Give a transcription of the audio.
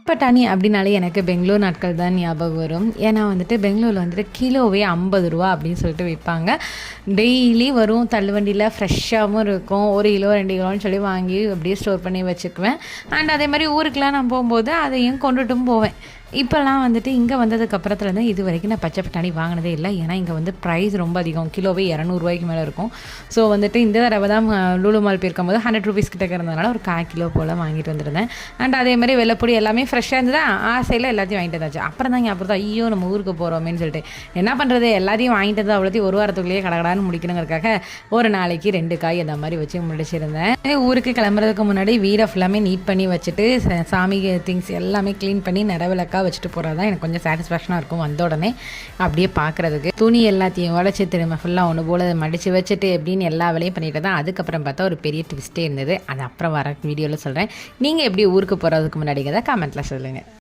பட்டாணி அப்படின்னாலே எனக்கு பெங்களூர் நாட்கள் தான் ஞாபகம் வரும். ஏன்னா வந்துட்டு பெங்களூரில் வந்துட்டு கிலோவே 50 ரூபா அப்படின்னு சொல்லிட்டு விற்பாங்க. டெய்லி வரும் தள்ளுவண்டியில், ஃப்ரெஷ்ஷாகவும் இருக்கும். 1 கிலோ 2 கிலோன்னு சொல்லி வாங்கி அப்படியே ஸ்டோர் பண்ணி வச்சுக்குவேன். அண்ட் அதே மாதிரி ஊருக்கெலாம் நான் போகும்போது அதையும் கொண்டுட்டும் போவேன். இப்போல்லாம் வந்துட்டு இங்கே வந்ததுக்கு அப்புறத்துலேருந்து இது வரைக்கும் நான் பச்சை பட்டாணி வாங்கினதே இல்லை. ஏன்னா இங்கே வந்து ப்ரைஸ் ரொம்ப அதிகம், கிலோவே 200 ரூபாய்க்கு மேலே இருக்கும். ஸோ வந்துட்டு இந்த தடவை தான் லூலு மால் போயிருக்கும்போது 100 ரூபீஸ் கிட்ட இருந்ததுனால ஒரு 1/4 கிலோ போல் வாங்கிட்டு வந்துருந்தேன். அண்ட் அதே மாதிரி வெள்ளைப்பொடி எல்லாமே ஃப்ரெஷ்ஷாக இருந்தது. ஆசையில் எல்லாத்தையும் வாங்கிட்டு வந்தாச்சு. அப்புறம் தான் ஞாபகம் ஐயோ நம்ம ஊருக்கு போகிறோமேன்னு சொல்லிட்டு என்ன பண்ணுறது, எல்லாத்தையும் வாங்கிட்டு வந்து அவ்வளோத்தையும் ஒரு வாரத்துக்குள்ளேயே கடகடான்னு முடிக்கணுங்கிறதுக்காக ஒரு நாளைக்கு 2 காய் அந்த மாதிரி வச்சு முடிச்சிருந்தேன். ஊருக்கு கிளம்புறதுக்கு முன்னாடி வீடை ஃபுல்லாமே நீட் பண்ணி வச்சுட்டு சாமி திங்ஸ் எல்லாமே க்ளீன் பண்ணி நடவிளக்காக வச்சுட்டு போகிறது தான் எனக்கு கொஞ்சம் சாட்டிஸ்ஃபேக்ஷனாக இருக்கும். வந்த உடனே அப்படியே பார்க்குறதுக்கு துணி எல்லாத்தையும் உடச்சி திரும்ப ஃபுல்லாக ஒன்று போல் மடித்து வச்சுட்டு எப்படின்னு எல்லா வேலையும் பண்ணிட்டு தான். அதுக்கப்புறம் பார்த்தா ஒரு பெரிய ட்விஸ்ட்டே இருந்தது. அது அப்புறம் வர வீடியோவில் சொல்கிறேன். நீங்கள் எப்படி ஊருக்கு போகிறதுக்கு முன்னாடிங்கிறத கமெண்ட்டில் சொல்லுங்கள்.